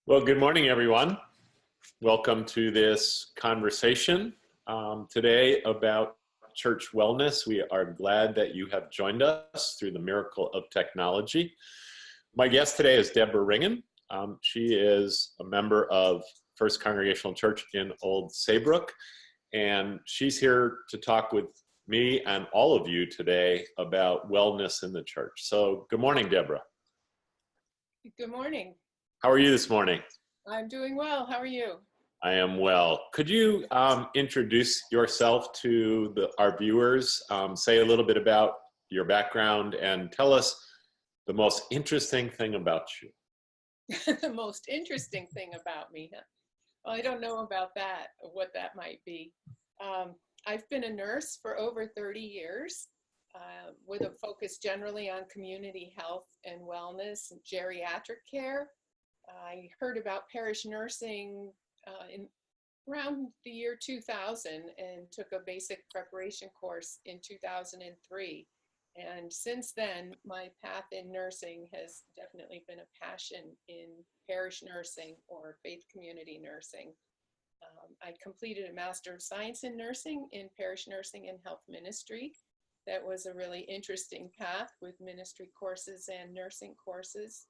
Well, good morning, everyone. Welcome to this conversation today about church wellness. We are glad that you have joined us through the miracle of technology. My guest today is Deborah Ringen. She is a member of First Congregational Church in Old Saybrook, and she's here to talk with me and all of you today about wellness in the church. So good morning, Deborah. Good morning. How are you this morning? I'm doing well. How are you? I am well. Could you introduce yourself to our viewers, say a little bit about your background, and tell us the most interesting thing about you? The most interesting thing about me? Well, I don't know about that, what that might be. I've been a nurse for over 30 years with a focus generally on community health and wellness and geriatric care. I heard about parish nursing in around the year 2000 and took a basic preparation course in 2003. And since then, my path in nursing has definitely been a passion in parish nursing or faith community nursing. I completed a Master of Science in Nursing in Parish Nursing and Health Ministry. That was a really interesting path with ministry courses and nursing courses.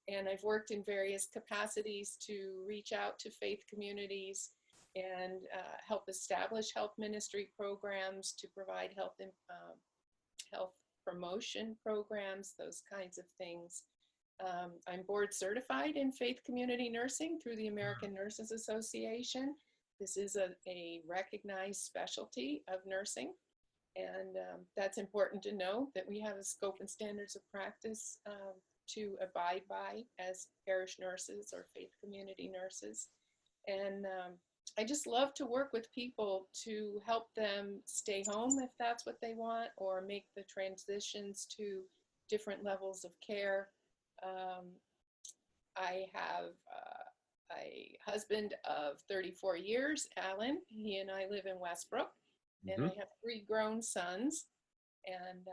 And I've worked in various capacities to reach out to faith communities and help establish health ministry programs, to provide health promotion programs, those kinds of things. I'm board certified in faith community nursing through the American Nurses Association. This is a recognized specialty of nursing. And that's important to know, that we have a scope and standards of practice to abide by as parish nurses or faith community nurses. And I just love to work with people to help them stay home if that's what they want, or make the transitions to different levels of care. I have a husband of 34 years, Alan. He and I live in Westbrook, and I have 3 grown sons. And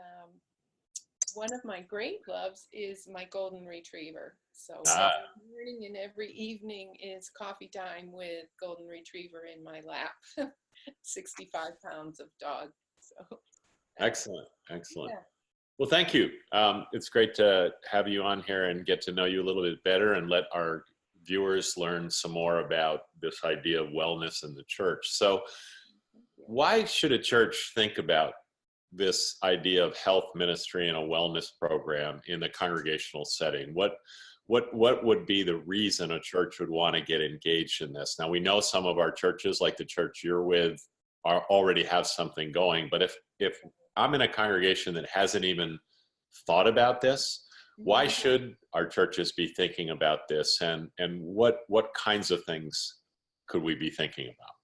one of my great loves is my golden retriever. So every morning and every evening is coffee time with golden retriever in my lap. 65 pounds of dog. So Excellent, excellent. Yeah. Well, thank you. It's great to have you on here and get to know you a little bit better and let our viewers learn some more about this idea of wellness in the church. So why should a church think about this idea of health ministry and a wellness program in the congregational setting? What would be the reason a church would want to get engaged in this? Now, we know some of our churches, like the church you're with, already have something going, but if I'm in a congregation that hasn't even thought about this, why should our churches be thinking about this, and what kinds of things could we be thinking about?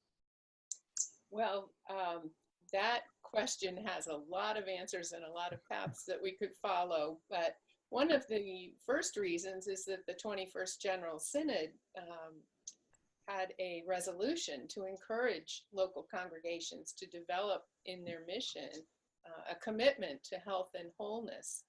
Well, that question has a lot of answers and a lot of paths that we could follow. But one of the first reasons is that the 21st General Synod had a resolution to encourage local congregations to develop in their mission a commitment to health and wholeness,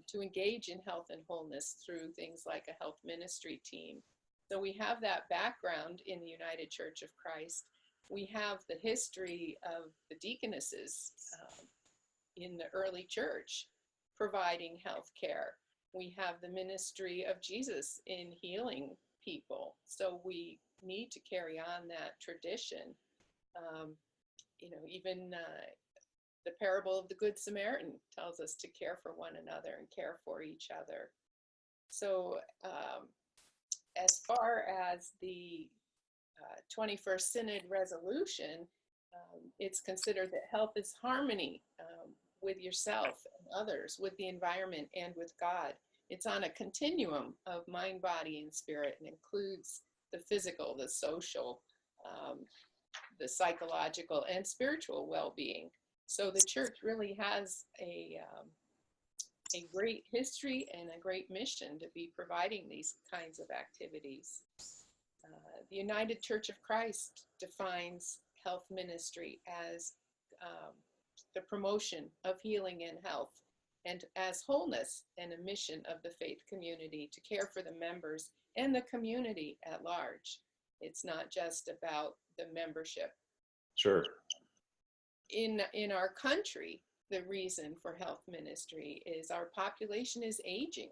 to engage in health and wholeness through things like a health ministry team. So we have that background in the United Church of Christ. We have the history of the deaconesses in the early church providing health care. We have the ministry of Jesus in healing people. So we need to carry on that tradition. Even the parable of the Good Samaritan tells us to care for one another and care for each other. So as far as the 21st Synod resolution, it's considered that health is harmony with yourself and others, with the environment, and with God. It's on a continuum of mind, body, and spirit, and includes the physical, the social, the psychological, and spiritual well-being. So the church really has a great history and a great mission to be providing these kinds of activities. The United Church of Christ defines health ministry as the promotion of healing and health and as wholeness and a mission of the faith community to care for the members and the community at large. It's not just about the membership. Sure. In our country, the reason for health ministry is our population is aging.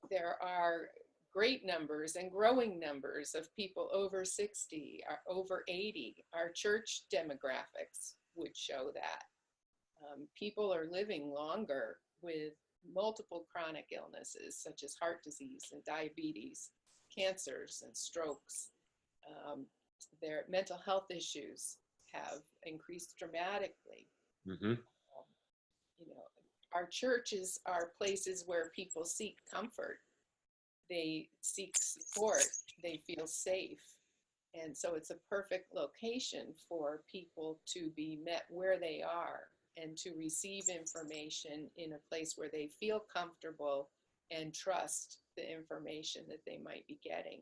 There are great numbers and growing numbers of people over 60, over 80. Our church demographics would show that. People are living longer with multiple chronic illnesses such as heart disease and diabetes, cancers and strokes. Their mental health issues have increased dramatically. Our churches are places where people seek comfort. They seek support. They feel safe. And so it's a perfect location for people to be met where they are and to receive information in a place where they feel comfortable and trust the information that they might be getting.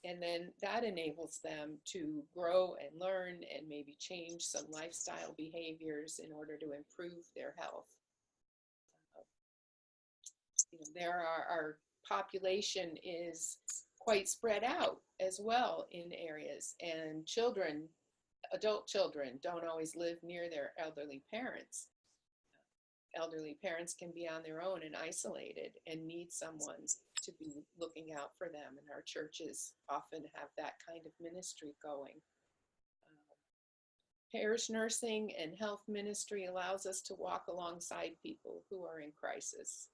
And then that enables them to grow and learn and maybe change some lifestyle behaviors in order to improve their health. Our population is quite spread out as well in areas, and adult children don't always live near their elderly parents. Elderly parents can be on their own and isolated and need someone to be looking out for them, and our churches often have that kind of ministry going. Parish nursing and health ministry allows us to walk alongside people who are in crisis,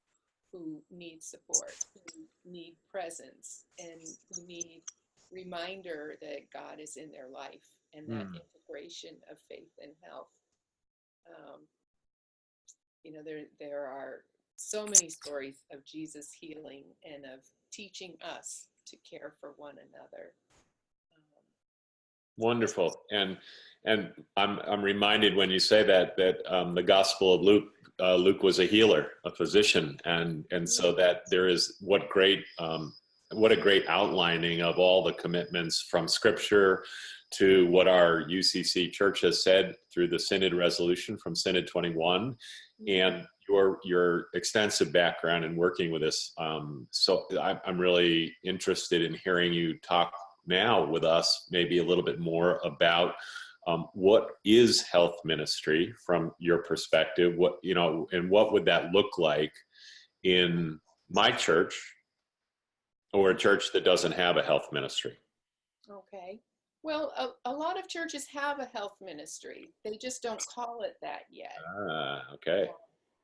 who need support, who need presence, and who need reminder that God is in their life, and that integration of faith and health. There are so many stories of Jesus healing and of teaching us to care for one another. Wonderful. And I'm reminded when you say that the Gospel of Luke was a healer, a physician, and so that there is what a great outlining of all the commitments from Scripture to what our UCC Church has said through the Synod resolution from Synod 21, and your extensive background in working with this. So I'm really interested in hearing you talk now with us maybe a little bit more about what is health ministry from your perspective, and what would that look like in my church or a church that doesn't have a health ministry? Okay. Well, a lot of churches have a health ministry. They just don't call it that yet. Okay.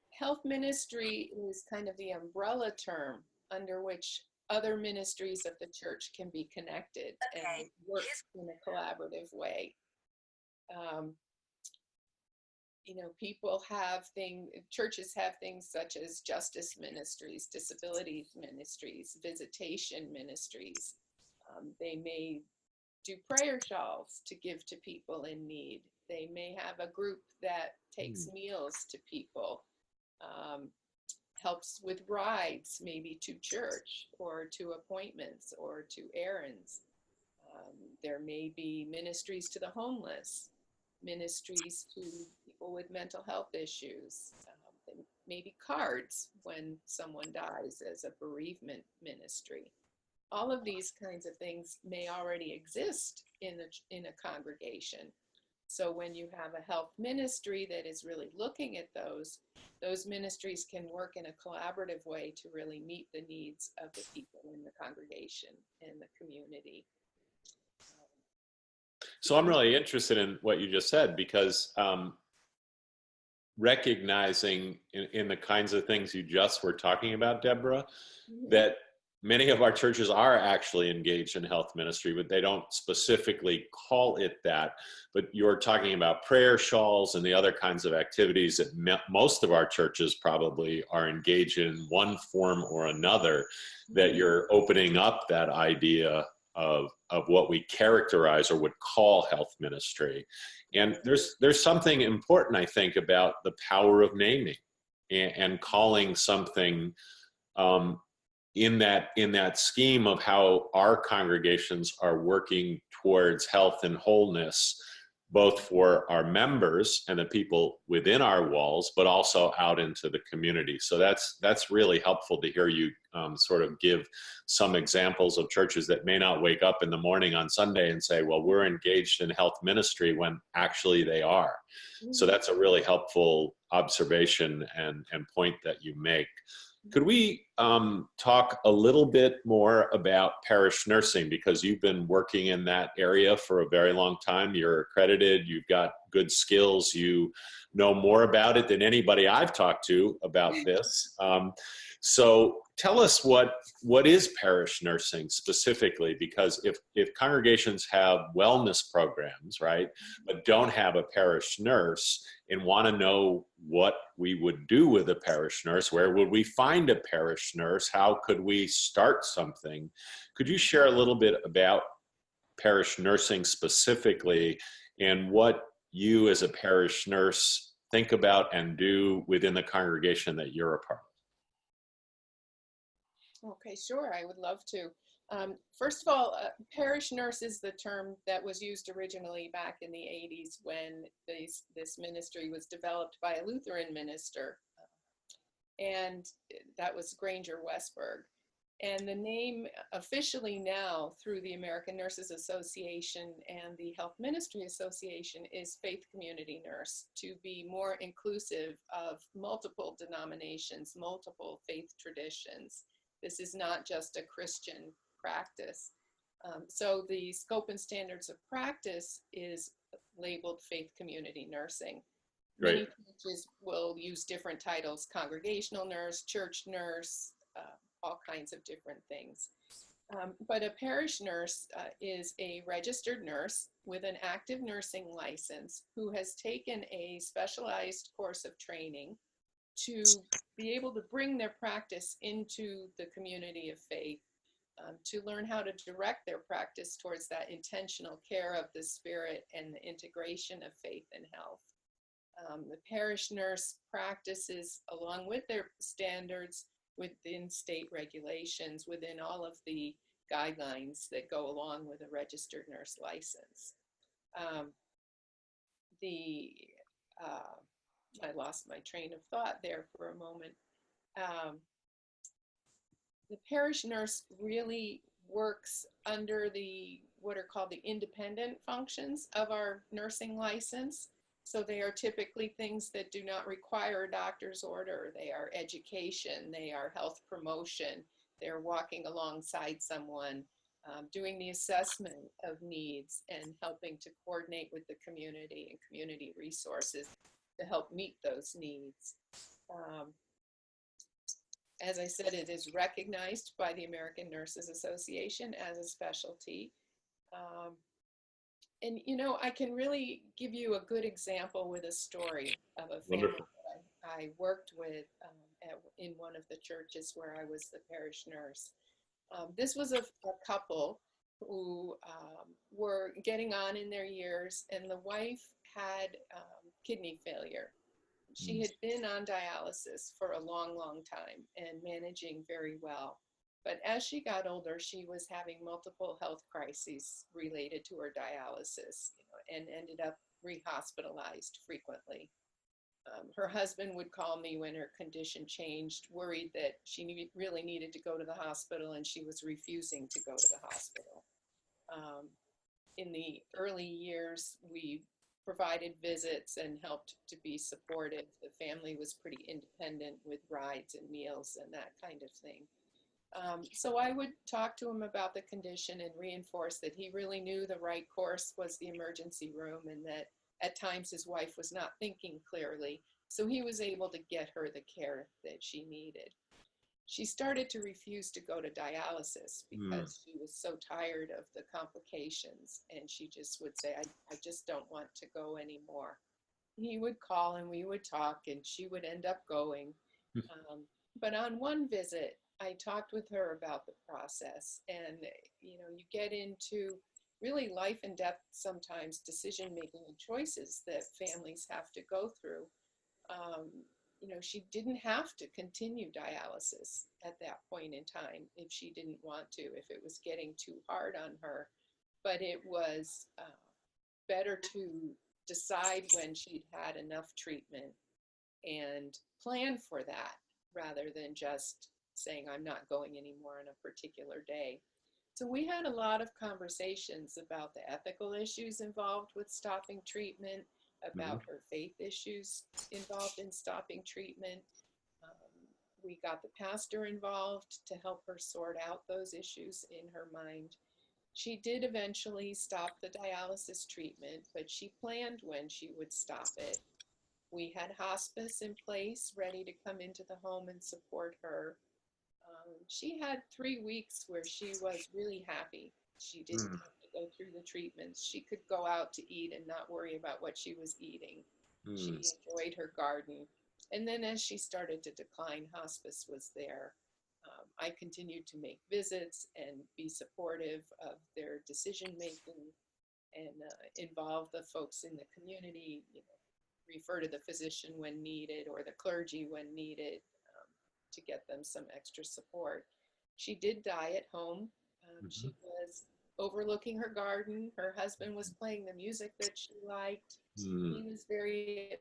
Health ministry is kind of the umbrella term under which other ministries of the church can be connected and work in a collaborative way. Churches have things such as justice ministries, disability ministries, visitation ministries. They may do prayer shawls to give to people in need. They may have a group that takes meals to people, helps with rides maybe to church or to appointments or to errands. There may be ministries to the homeless, ministries to people with mental health issues, maybe cards when someone dies as a bereavement ministry. All of these kinds of things may already exist in a congregation. So when you have a health ministry that is really looking at those ministries can work in a collaborative way to really meet the needs of the people in the congregation and the community. So I'm really interested in what you just said, because recognizing in the kinds of things you just were talking about, Deborah, that many of our churches are actually engaged in health ministry, but they don't specifically call it that. But you're talking about prayer shawls and the other kinds of activities that most of our churches probably are engaged in one form or another, that you're opening up that idea of what we characterize or would call health ministry. And there's something important, I think, about the power of naming and calling something in that scheme of how our congregations are working towards health and wholeness, both for our members and the people within our walls, but also out into the community. So that's really helpful to hear you sort of give some examples of churches that may not wake up in the morning on Sunday and say, well, we're engaged in health ministry, when actually they are. So that's a really helpful observation and point that you make. Could we talk a little bit more about parish nursing, because you've been working in that area for a very long time. You're accredited, you've got good skills, you know more about it than anybody I've talked to about this. So tell us what is parish nursing specifically, because if congregations have wellness programs, right, but don't have a parish nurse and want to know what we would do with a parish nurse, where would we find a parish nurse, how could we start something? Could you share a little bit about parish nursing specifically, and what you as a parish nurse think about and do within the congregation that you're a part of? Okay, sure, I would love to. First of all, parish nurse is the term that was used originally back in the 80s when this ministry was developed by a Lutheran minister, and that was Granger Westberg. And the name officially now through the American Nurses Association and the Health Ministry Association is Faith Community Nurse, to be more inclusive of multiple denominations, multiple faith traditions. This is not just a Christian practice. So the scope and standards of practice is labeled faith community nursing. Great. Many churches will use different titles: congregational nurse, church nurse, all kinds of different things. But a parish nurse is a registered nurse with an active nursing license who has taken a specialized course of training to be able to bring their practice into the community of faith, to learn how to direct their practice towards that intentional care of the spirit and the integration of faith and health. The parish nurse practices, along with their standards, within state regulations, within all of the guidelines that go along with a registered nurse license. I lost my train of thought there for a moment. The parish nurse really works under what are called the independent functions of our nursing license. So they are typically things that do not require a doctor's order. They are education, they are health promotion, they're walking alongside someone, doing the assessment of needs and helping to coordinate with the community and community resources to help meet those needs. As I said, it is recognized by the American Nurses Association as a specialty. And you know, I can really give you a good example with a story of a family that I worked with in one of the churches where I was the parish nurse. This was a couple who were getting on in their years, and the wife had kidney failure. She had been on dialysis for a long, long time and managing very well. But as she got older, she was having multiple health crises related to her dialysis, and ended up re-hospitalized frequently. Her husband would call me when her condition changed, worried that she really needed to go to the hospital, and she was refusing to go to the hospital. In the early years, we provided visits and helped to be supportive. The family was pretty independent with rides and meals and that kind of thing. So I would talk to him about the condition and reinforce that he really knew the right course was the emergency room, and that at times his wife was not thinking clearly. So he was able to get her the care that she needed. She started to refuse to go to dialysis because she was so tired of the complications, and she just would say, I just don't want to go anymore. He would call and we would talk, and she would end up going. But on one visit, I talked with her about the process, and you get into really life and death, sometimes decision-making and choices that families have to go through. She didn't have to continue dialysis at that point in time if she didn't want to, if it was getting too hard on her. But it was better to decide when she'd had enough treatment and plan for that rather than just saying, I'm not going anymore on a particular day. So we had a lot of conversations about the ethical issues involved with stopping treatment, about her faith issues involved in stopping treatment. We got the pastor involved to help her sort out those issues in her mind. She did eventually stop the dialysis treatment, but she planned when she would stop it. We had hospice in place, ready to come into the home and support her. She had 3 weeks where she was really happy. She didn't have to go through the treatments. She could go out to eat and not worry about what she was eating. She enjoyed her garden. And then as she started to decline, hospice was there. I continued to make visits and be supportive of their decision making and involve the folks in the community, refer to the physician when needed or the clergy when needed, to get them some extra support. She did die at home. She was overlooking her garden. Her husband was playing the music that she liked. He was very at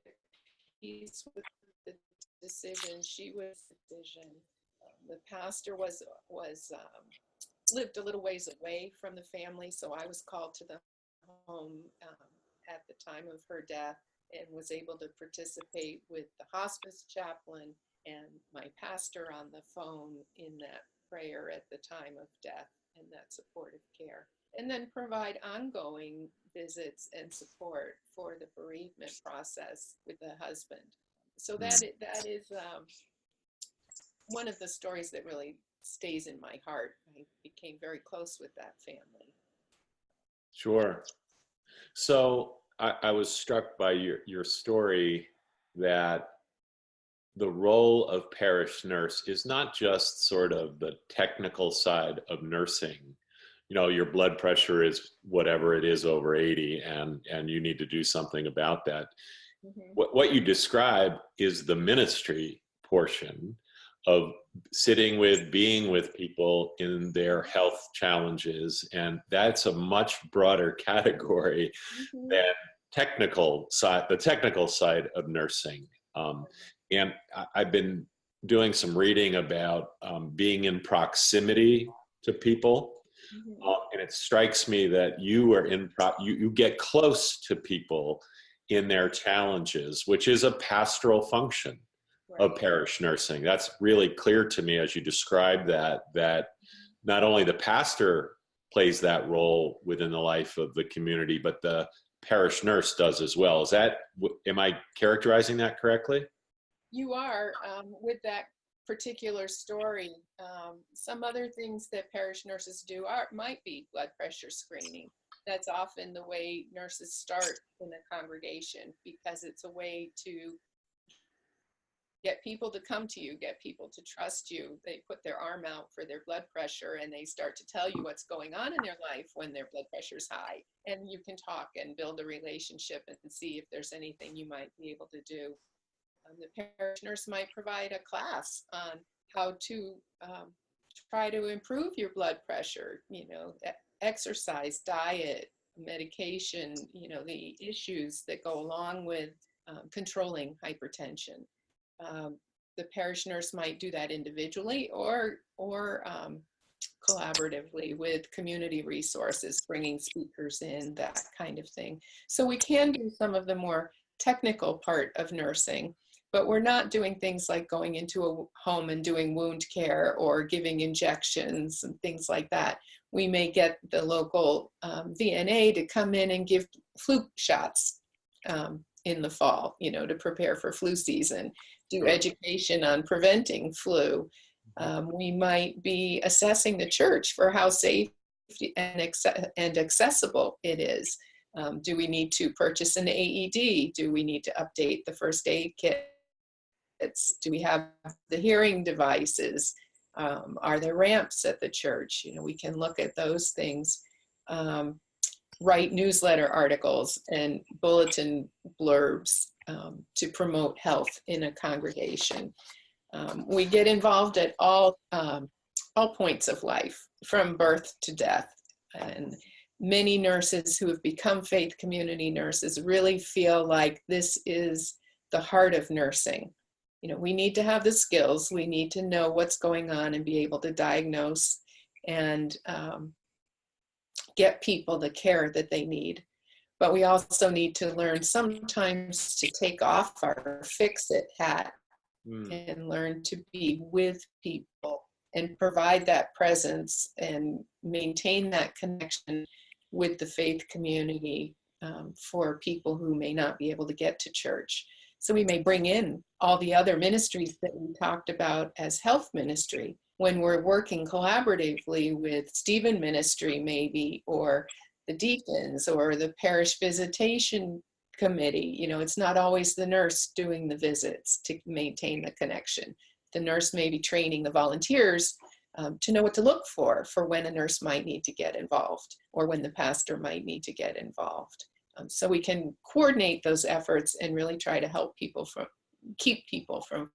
peace with the decision. She was the decision. The pastor lived a little ways away from the family, so I was called to the home at the time of her death and was able to participate with the hospice chaplain and my pastor on the phone in that prayer at the time of death and that supportive care, and then provide ongoing visits and support for the bereavement process with the husband. So that is one of the stories that really stays in my heart. I became very close with that family. Sure. So I was struck by your story that the role of parish nurse is not just sort of the technical side of nursing. Your blood pressure is whatever it is over 80 and you need to do something about that. What you describe is the ministry portion of being with people in their health challenges. And that's a much broader category than the technical side of nursing. And I've been doing some reading about being in proximity to people. And it strikes me that you are you get close to people in their challenges, which is a pastoral function of parish nursing. That's really clear to me as you describe that not only the pastor plays that role within the life of the community, but the parish nurse does as well. Am I characterizing that correctly? You are, with that particular story. Some other things that parish nurses do might be blood pressure screening. That's often the way nurses start in a congregation, because it's a way to get people to come to you, get people to trust you. They put their arm out for their blood pressure and they start to tell you what's going on in their life when their blood pressure is high. And you can talk and build a relationship and see if there's anything you might be able to do. The parish nurse might provide a class on how to try to improve your blood pressure, exercise, diet, medication, the issues that go along with controlling hypertension. The parish nurse might do that individually or collaboratively with community resources, bringing speakers in, that kind of thing. So we can do some of the more technical part of nursing, but we're not doing things like going into a home and doing wound care or giving injections and things like that. We may get the local VNA to come in and give flu shots in the fall, to prepare for flu season, do education on preventing flu. We might be assessing the church for how safe and accessible it is. Do we need to purchase an AED? Do we need to update the first aid kits? Do we have the hearing devices? Are there ramps at the church? We can look at those things. Write newsletter articles and bulletin blurbs to promote health in a congregation. We get involved at all points of life, from birth to death. And many nurses who have become faith community nurses really feel like this is the heart of nursing. You know, we need to have the skills, we need to know what's going on and be able to diagnose and get people the care that they need. But we also need to learn sometimes to take off our fix-it hat and learn to be with people and provide that presence and maintain that connection with the faith community for people who may not be able to get to church. So we may bring in all the other ministries that we talked about as health ministry when we're working collaboratively with Stephen Ministry maybe, or the deacons or the parish visitation committee. You know, it's not always the nurse doing the visits to maintain the connection. The nurse may be training the volunteers to know what to look for when a nurse might need to get involved or when the pastor might need to get involved. So we can coordinate those efforts and really try to help people keep people from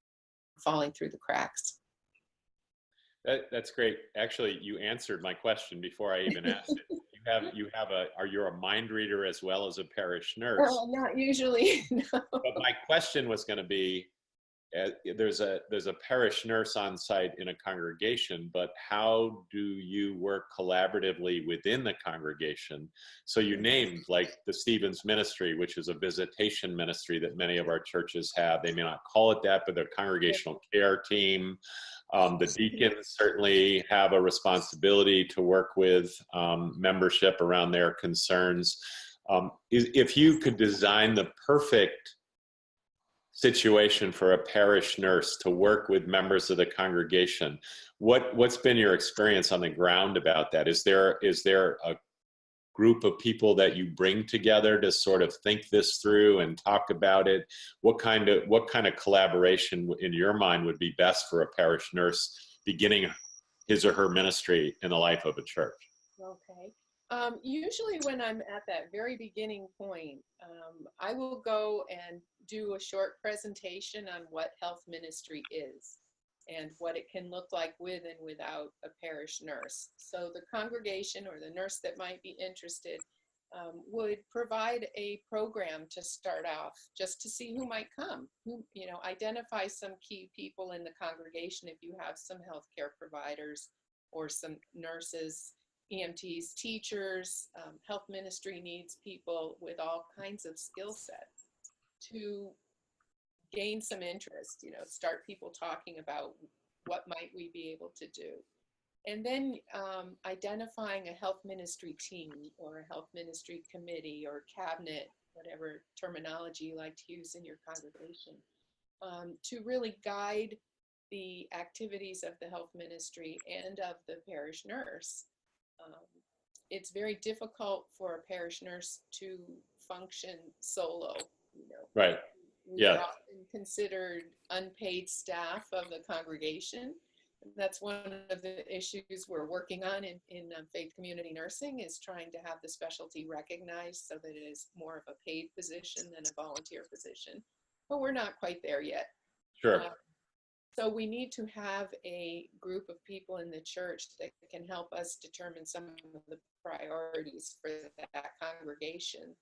falling through the cracks. That's great. Actually, you answered my question before I even asked it. Are you a mind reader as well as a parish nurse? Well, not usually, no. But my question was going to be, there's a parish nurse on site in a congregation, but how do you work collaboratively within the congregation? So you named like the Stevens Ministry, which is a visitation ministry that many of our churches have. They may not call it that, but their congregational care team. The deacons certainly have a responsibility to work with membership around their concerns. If you could design the perfect situation for a parish nurse to work with members of the congregation, what's been your experience on the ground about that? Is there a group of people that you bring together to sort of think this through and talk about it? What kind of collaboration in your mind would be best for a parish nurse beginning his or her ministry in the life of a church? Okay. Usually when I'm at that very beginning point, I will go and do a short presentation on what health ministry is and what it can look like with and without a parish nurse. So the congregation or the nurse that might be interested would provide a program to start off just to see who might come. Identify some key people in the congregation if you have some healthcare providers or some nurses, EMTs, teachers, health ministry needs people with all kinds of skill sets to gain some interest, start people talking about what might we be able to do. And then identifying a health ministry team or a health ministry committee or cabinet, whatever terminology you like to use in your congregation, to really guide the activities of the health ministry and of the parish nurse. It's very difficult for a parish nurse to function solo, Right. We're often considered unpaid staff of the congregation. That's one of the issues we're working on in faith community nursing, is trying to have the specialty recognized so that it is more of a paid position than a volunteer position. But we're not quite there yet. Sure. So we need to have a group of people in the church that can help us determine some of the priorities for that congregation.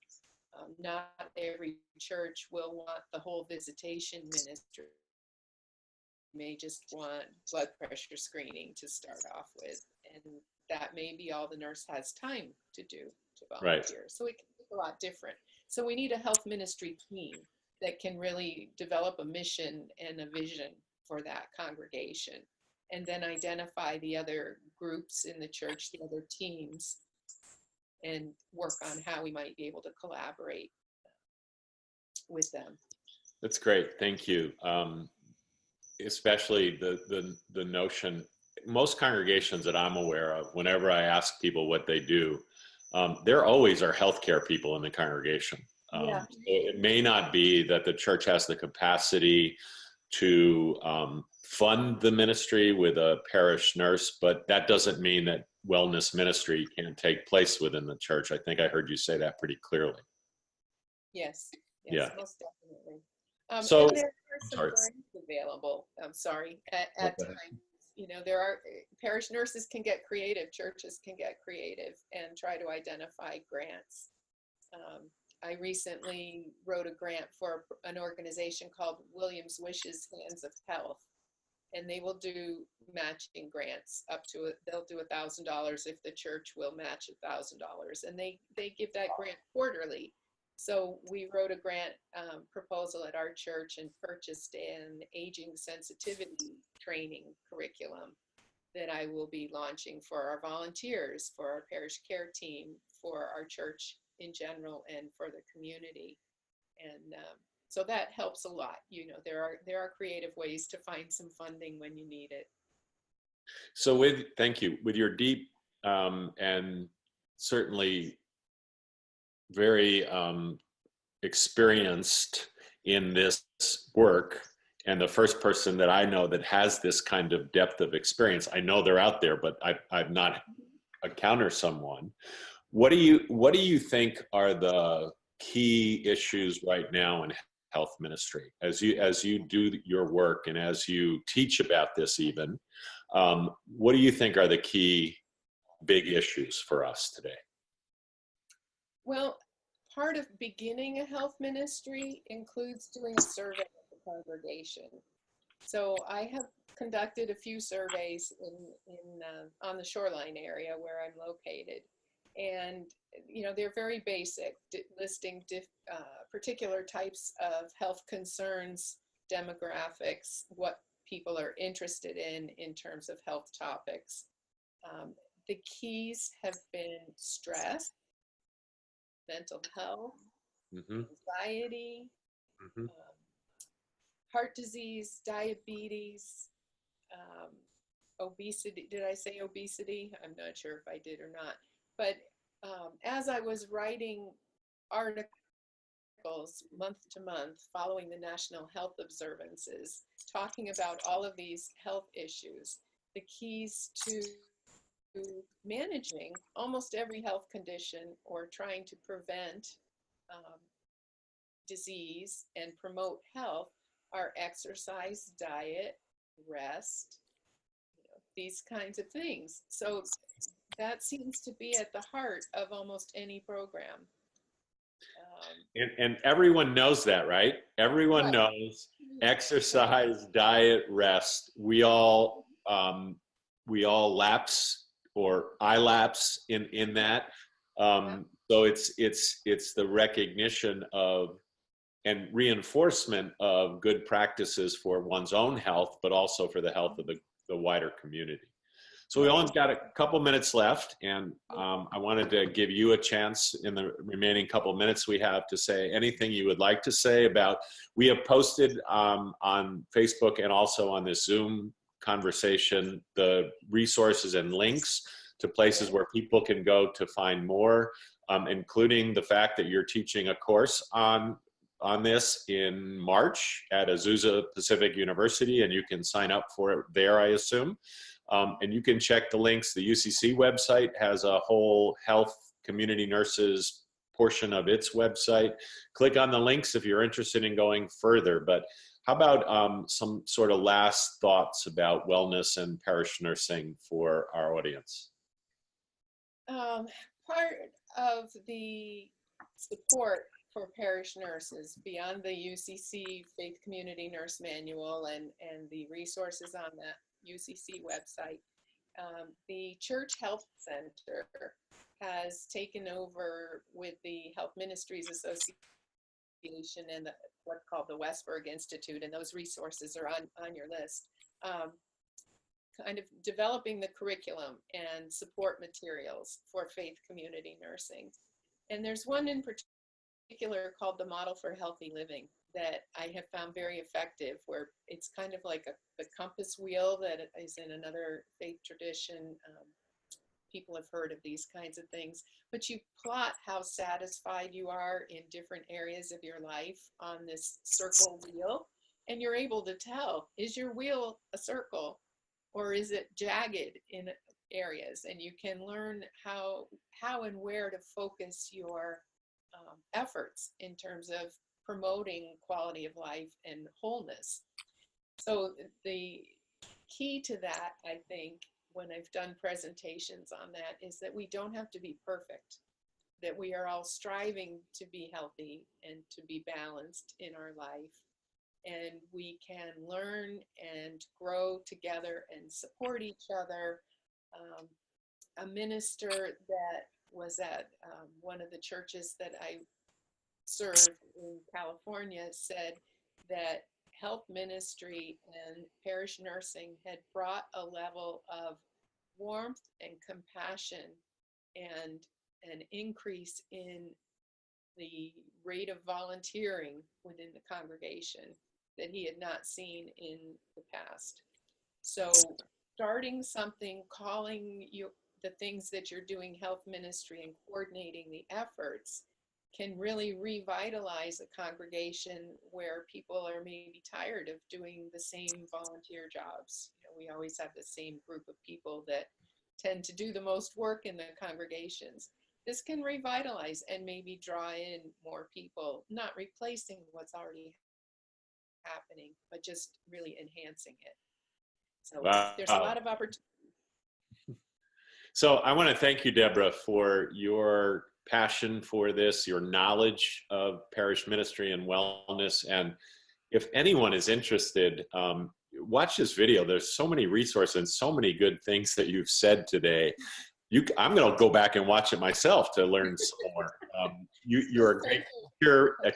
Not every church will want the whole visitation ministry. May just want blood pressure screening to start off with, and that may be all the nurse has time to do to volunteer. Right. So it can look a lot different. So we need a health ministry team that can really develop a mission and a vision for that congregation, and then identify the other groups in the church, the other teams, and work on how we might be able to collaborate with them. That's great. Thank you. Especially the notion, most congregations that I'm aware of, whenever I ask people what they do, there always are healthcare people in the congregation. So it may not be that the church has the capacity to fund the ministry with a parish nurse, but that doesn't mean that wellness ministry can't take place within the church. I think I heard you say that pretty clearly. Yes, yeah. Most definitely. So and there are some grants available, at times, you know, there are parish nurses can get creative, churches can get creative and try to identify grants. I recently wrote a grant for an organization called Williams Wishes Hands of Health, and they will do matching grants up to they'll do $1,000 if the church will match $1,000, and they give that grant quarterly. So we wrote a grant proposal at our church and purchased an aging sensitivity training curriculum that I will be launching for our volunteers, for our parish care team, for our church in general, and for the community. And so that helps a lot. You know, there are creative ways to find some funding when you need it. So thank you. With your deep and certainly very experienced in this work, and the first person that I know that has this kind of depth of experience, I know they're out there, but I've not encountered someone. What do you think are the key issues right now in health ministry as you do your work and as you teach about this even? What do you think are the key big issues for us today? Well, part of beginning a health ministry includes doing a survey of the congregation. So I have conducted a few surveys on the shoreline area where I'm located. And, you know, they're very basic, listing particular types of health concerns, demographics, what people are interested in terms of health topics. The keys have been stress, mental health, anxiety, heart disease, diabetes, obesity. Did I say obesity? I'm not sure if I did or not. But as I was writing articles month to month following the National Health Observances, talking about all of these health issues, the keys to managing almost every health condition or trying to prevent disease and promote health are exercise, diet, rest, you know, these kinds of things. So that seems to be at the heart of almost any program. And everyone knows that, right? Everyone Right. knows exercise, diet, rest. We all lapse, or I lapse in that. So it's the recognition of and reinforcement of good practices for one's own health, but also for the health of the wider community. So we only got a couple minutes left, and I wanted to give you a chance in the remaining couple minutes we have to say anything you would like to say about, we have posted on Facebook and also on this Zoom conversation, the resources and links to places where people can go to find more, including the fact that you're teaching a course on this in March at Azusa Pacific University, and you can sign up for it there, I assume. And you can check the links. The UCC website has a whole health community nurses portion of its website. Click on the links if you're interested in going further. But how about some sort of last thoughts about wellness and parish nursing for our audience? Part of the support for parish nurses beyond the UCC Faith Community Nurse Manual and the resources on that UCC website, the Church Health Center has taken over with the Health Ministries Association and what's called the Westberg Institute, and those resources are on your list, kind of developing the curriculum and support materials for faith community nursing. And there's one in particular called the Model for Healthy Living that I have found very effective, where it's kind of like the compass wheel that is in another faith tradition. People have heard of these kinds of things, but you plot how satisfied you are in different areas of your life on this circle wheel, and you're able to tell, is your wheel a circle or is it jagged in areas? And you can learn how and where to focus your efforts in terms of promoting quality of life and wholeness. So the key to that, I think, when I've done presentations on that, is that we don't have to be perfect, that we are all striving to be healthy and to be balanced in our life. And we can learn and grow together and support each other. A minister that was at one of the churches that I served in California said that health ministry and parish nursing had brought a level of warmth and compassion and an increase in the rate of volunteering within the congregation that he had not seen in the past. So starting something, calling you the things that you're doing health ministry and coordinating the efforts can really revitalize a congregation where people are maybe tired of doing the same volunteer jobs. You know, we always have the same group of people that tend to do the most work in the congregations. This can revitalize and maybe draw in more people, not replacing what's already happening, but just really enhancing it. So Wow. there's a lot of opportunity. So I want to thank you, Deborah, for your passion for this, your knowledge of parish ministry and wellness. And if anyone is interested, watch this video. There's so many resources and so many good things that you've said today. I'm going to go back and watch it myself to learn some more. You're a great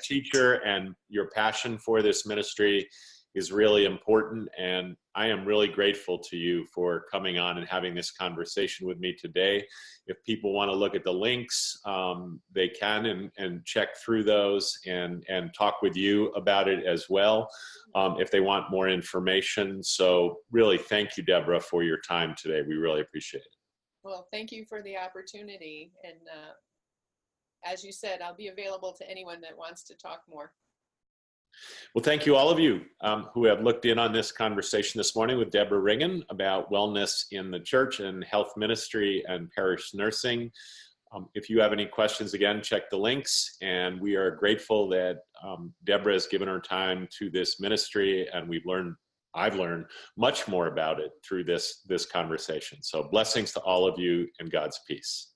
teacher, and your passion for this ministry is really important. And I am really grateful to you for coming on and having this conversation with me today. If people want to look at the links, they can and check through those and talk with you about it as well if they want more information. So really, thank you, Deborah, for your time today. We really appreciate it. Well, thank you for the opportunity. And as you said, I'll be available to anyone that wants to talk more. Well, thank you, all of you who have looked in on this conversation this morning with Deborah Ringen about wellness in the church and health ministry and parish nursing. If you have any questions, again, check the links. And we are grateful that Deborah has given her time to this ministry, and I've learned much more about it through this conversation. So blessings to all of you and God's peace.